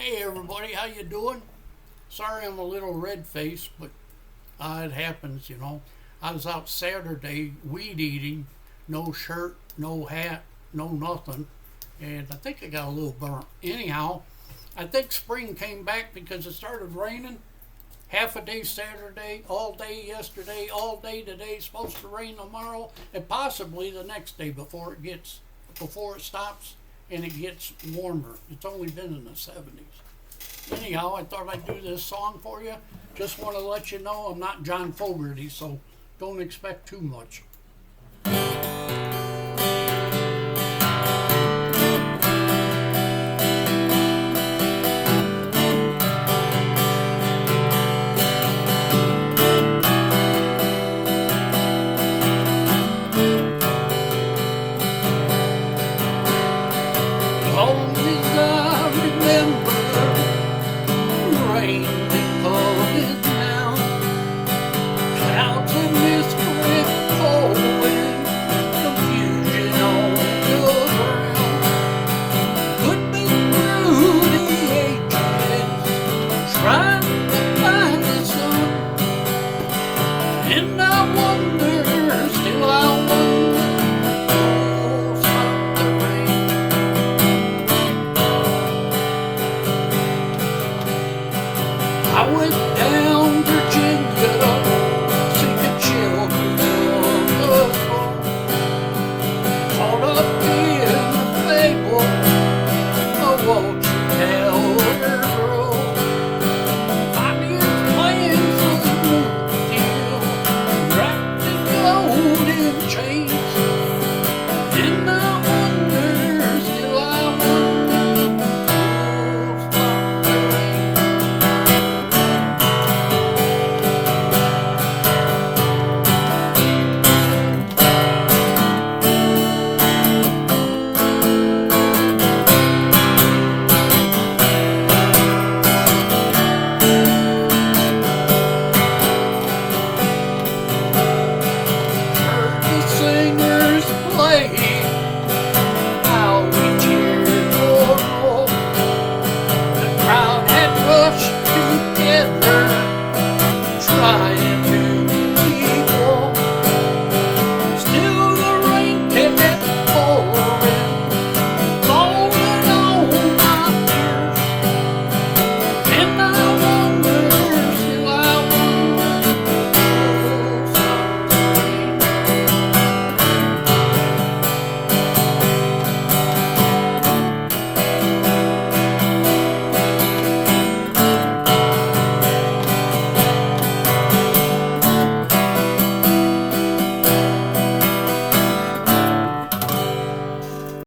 Hey everybody, how you doing? Sorry I'm a little red-faced, but it happens, you know. I was out Saturday weed eating, no shirt, no hat, no nothing, and I think I got a little burnt. Anyhow, I think spring came back because it started raining. Half a day Saturday, all day yesterday, all day today. Supposed to rain tomorrow, and possibly the next day before it stops and it gets warmer. It's only been in the 70s. Anyhow, I thought I'd do this song for you. Just want to let you know I'm not John Fogerty, so don't expect too much.